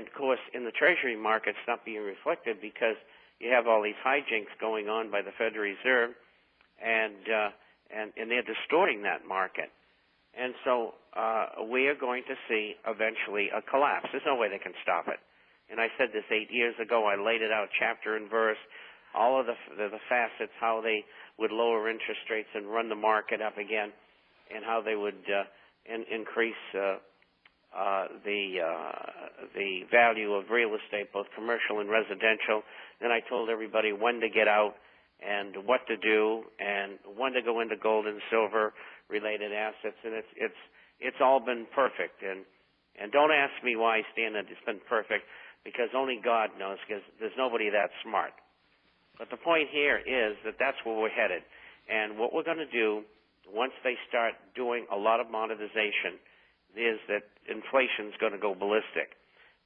And, of course, in the Treasury market, it's not being reflected because you have all these hijinks going on by the Federal Reserve, and they're distorting that market. And so we are going to see eventually a collapse. There's no way they can stop it. And I said this 8 years ago. I laid it out chapter and verse, all of the facets, how they would lower interest rates and run the market up again, and how they would increase the value of real estate, both commercial and residential. Then I told everybody when to get out and what to do and when to go into gold and silver related assets, and it's all been perfect. And don't ask me why, Stan, that it's been perfect, because only God knows, because there's nobody that smart. But the point here is that that's where we're headed. And what we're going to do once they start doing a lot of monetization is that inflation's going to go ballistic.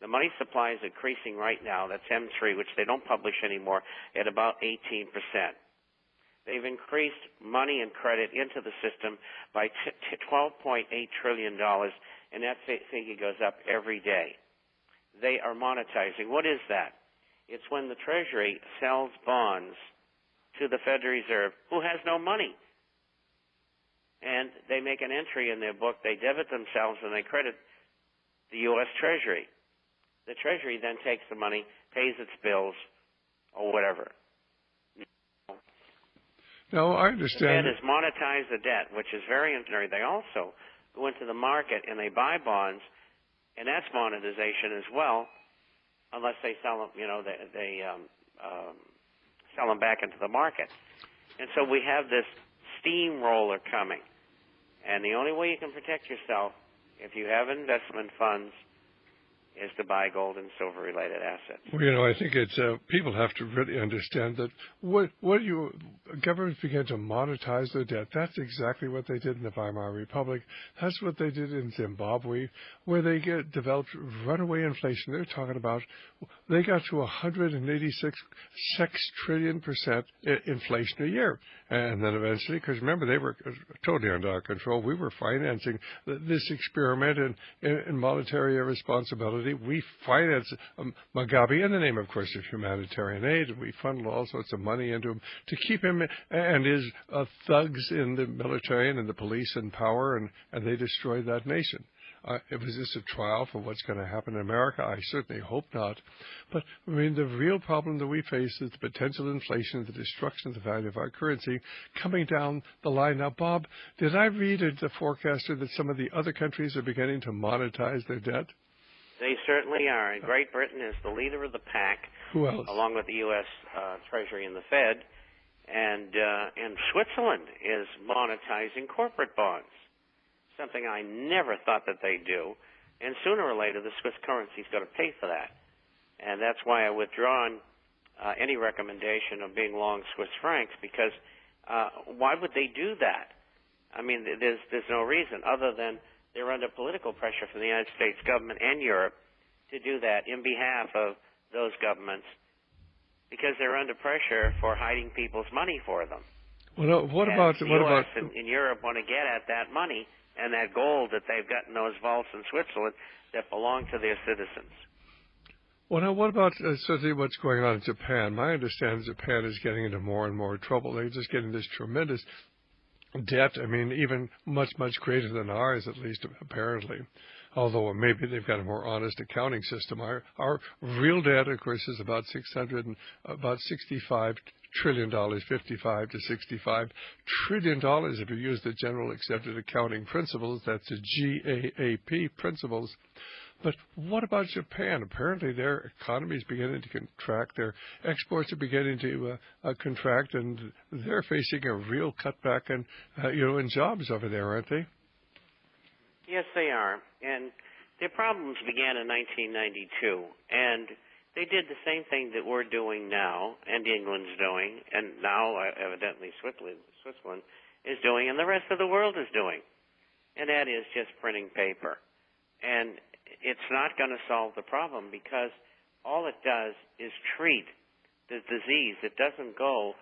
The money supply is increasing right now. That's M3, which they don't publish anymore, at about 18%. They've increased money and credit into the system by $12.8 trillion, and that figure goes up every day. They are monetizing. What is that? It's when the Treasury sells bonds to the Federal Reserve, who has no money. And they make an entry in their book, they debit themselves, and they credit the U.S. Treasury. The Treasury then takes the money, pays its bills, or whatever. No, I understand. The Fed has monetized the debt, which is very interesting. They also go into the market and they buy bonds, and that's monetization as well, unless they sell them, they sell them back into the market. And so we have this steamroller coming. And the only way you can protect yourself, if you have investment funds, is to buy gold and silver related assets. Well, I think it's people have to really understand that governments began to monetize their debt. That's exactly what they did in the Weimar Republic. That's what they did in Zimbabwe, where they developed runaway inflation. They're talking about they got to 186 trillion percent inflation a year, and then eventually, because remember they were totally under our control. We were financing this experiment in monetary irresponsibility. We finance Mugabe in the name, of course, of humanitarian aid, and we funnel all sorts of money into him to keep him and his thugs in the military and in the police in power, and they destroyed that nation. Was this a trial for what's going to happen in America? I certainly hope not. But, I mean, the real problem that we face is the potential inflation, the destruction of the value of our currency coming down the line. Now, Bob, did I read in the forecaster that some of the other countries are beginning to monetize their debt? They certainly are. And Great Britain is the leader of the pack. Who else? Along with the U.S. Treasury and the Fed. And Switzerland is monetizing corporate bonds, something I never thought that they'd do. And sooner or later, the Swiss currency is going to pay for that. And that's why I withdrawn any recommendation of being long Swiss francs, because why would they do that? I mean, there's no reason other than they're under political pressure from the United States government and Europe to do that in behalf of those governments, because they're under pressure for hiding people's money for them. Well, what about in Europe want to get at that money and that gold that they've got in those vaults in Switzerland that belong to their citizens. Well, now, what about certainly what's going on in Japan? My understanding is Japan is getting into more and more trouble. They're just getting this tremendous debt, I mean, even much, much greater than ours, at least, apparently. Although maybe they've got a more honest accounting system. Our real debt, of course, is about $65 trillion, $55 to $65 trillion if you use the general accepted accounting principles. That's the GAAP principles. But what about Japan? Apparently their economy is beginning to contract. Their exports are beginning to contract, and they're facing a real cutback in jobs over there, aren't they? Yes, they are. And their problems began in 1992, and they did the same thing that we're doing now, and England's doing, and now evidently Switzerland is doing, and the rest of the world is doing. And that is just printing paper. And it's not going to solve the problem, because all it does is treat the disease. It doesn't go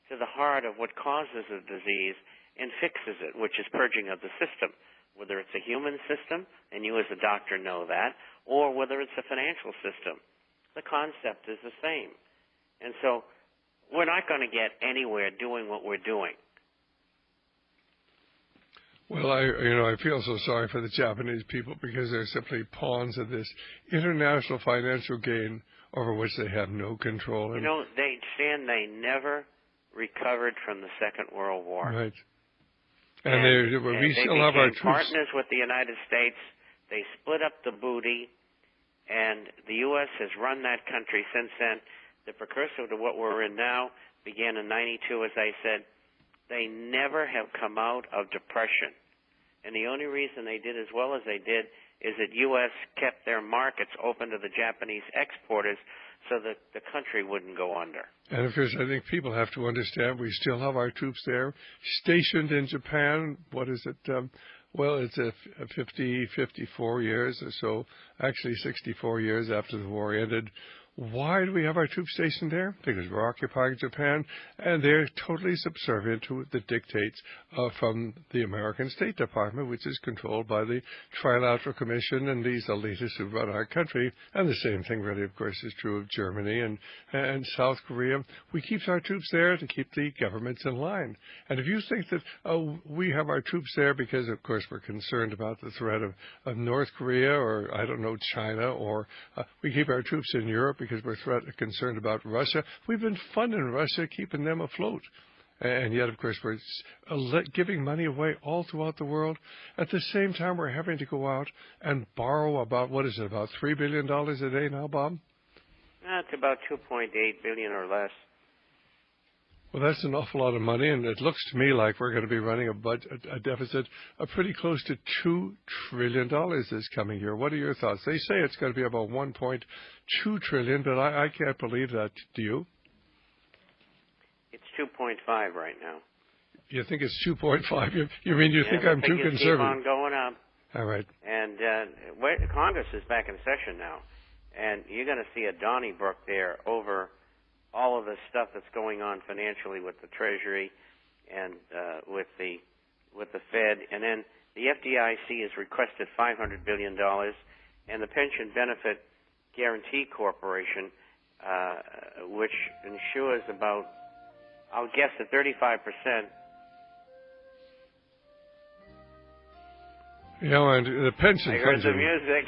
to the heart of what causes the disease and fixes it, which is purging of the system, whether it's a human system, and you as a doctor know that, or whether it's a financial system. The concept is the same. And so we're not going to get anywhere doing what we're doing. Well, I feel so sorry for the Japanese people because they're simply pawns of this international financial gain over which they have no control. They never recovered from the Second World War. Right. And we still have our troops. Partners with the United States. They split up the booty, and the U.S. has run that country since then. The precursor to what we're in now began in '92, as I said. They never have come out of depression. And the only reason they did as well as they did is that U.S. kept their markets open to the Japanese exporters so that the country wouldn't go under. And of course, I think people have to understand we still have our troops there, stationed in Japan. What is it? Well, it's 54 years or so, actually 64 years after the war ended. Why do we have our troops stationed there? Because we're occupying Japan, and they're totally subservient to the dictates from the American State Department, which is controlled by the Trilateral Commission and these elitists who run our country. And the same thing really, of course, is true of Germany and South Korea. We keep our troops there to keep the governments in line. And if you think that we have our troops there because, of course, we're concerned about the threat of North Korea or, I don't know, China, or we keep our troops in Europe because we're concerned about Russia. We've been funding Russia, keeping them afloat. And yet, of course, we're giving money away all throughout the world. At the same time, we're having to go out and borrow about $3 billion a day now, Bob? It's about $2.8 billion or less. Well, that's an awful lot of money, and it looks to me like we're going to be running a deficit of pretty close to $2 trillion this coming year. What are your thoughts? They say it's going to be about $1.2 trillion, but I can't believe that. Do you? It's 2.5 right now. You think it's 2.5? You mean you think I'm too conservative? Keep on going up. All right. And Congress is back in session now, and you're going to see a Donnybrook there over all of the stuff that's going on financially with the Treasury and with the Fed. And then the FDIC has requested $500 billion, and the Pension Benefit Guaranty Corporation, which insures about, I'll guess at 35%. And the pension I funds. heard the music.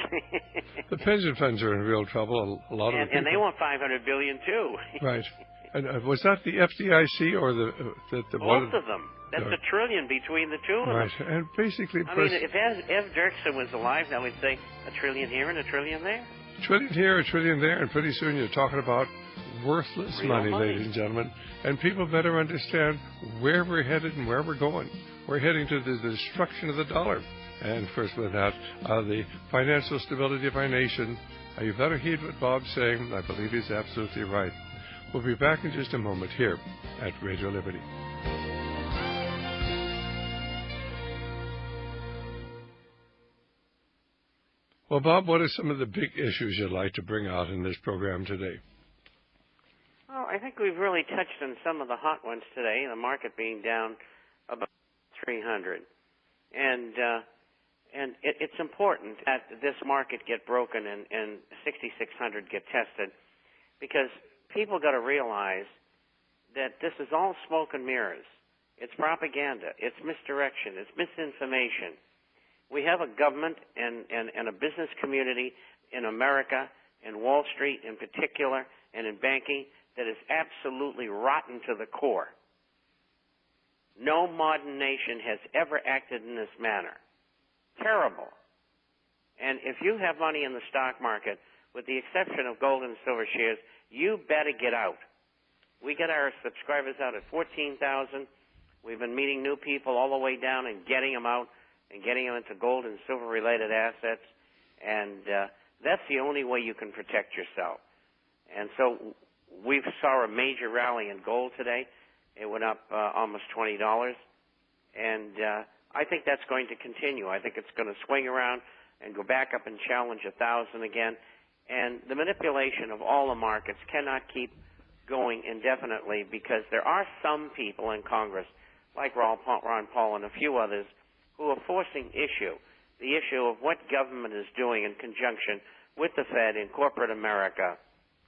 The pension funds are in real trouble. A lot of and they want $500 billion too. Right. And was that the FDIC or the both of them? That's $1 trillion between the two of them. Right. And basically, I mean, if Ev Dirksen was alive, now we'd say $1 trillion here and $1 trillion there. $1 trillion here, $1 trillion there, and pretty soon you're talking about worthless money, ladies and gentlemen. And people better understand where we're headed and where we're going. We're heading to the destruction of the dollar. And, of course, with that, the financial stability of our nation. You better heed what Bob's saying. I believe he's absolutely right. We'll be back in just a moment here at Radio Liberty. Well, Bob, what are some of the big issues you'd like to bring out in this program today? Well, I think we've really touched on some of the hot ones today, the market being down about 300. And it's important that this market get broken and 6,600 get tested, because people got to realize that this is all smoke and mirrors. It's propaganda. It's misdirection. It's misinformation. We have a government and a business community in America, in Wall Street in particular, and in banking that is absolutely rotten to the core. No modern nation has ever acted in this manner. Terrible. And if you have money in the stock market, with the exception of gold and silver shares, you better get out. We get our subscribers out at 14,000. We've been meeting new people all the way down and getting them out and getting them into gold and silver related assets. And that's the only way you can protect yourself. And so we saw a major rally in gold today. It went up almost $20. And I think that's going to continue. I think it's going to swing around and go back up and challenge 1,000 again. And the manipulation of all the markets cannot keep going indefinitely, because there are some people in Congress, like Ron Paul and a few others, who are forcing the issue of what government is doing in conjunction with the Fed in corporate America.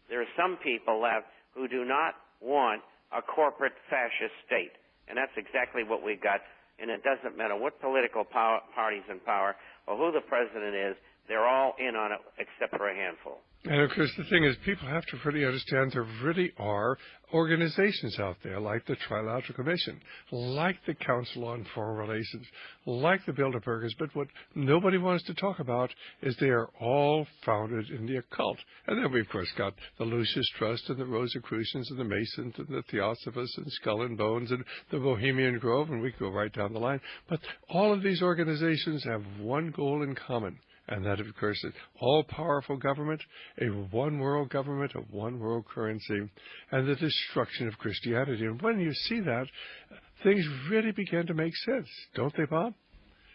There are some people left who do not want a corporate fascist state, and that's exactly what we've got. And it doesn't matter what political party's in power or who the president is, they're all in on it except for a handful. And of course, the thing is, people have to really understand there really are organizations out there like the Trilateral Commission, like the Council on Foreign Relations, like the Bilderbergers. But what nobody wants to talk about is they are all founded in the occult. And then we, of course, got the Lucis Trust and the Rosicrucians and the Masons and the Theosophists and Skull and Bones and the Bohemian Grove, and we could go right down the line. But all of these organizations have one goal in common. And that, of course, is all-powerful government, a one-world government, a one-world currency, and the destruction of Christianity. And when you see that, things really begin to make sense, don't they, Bob?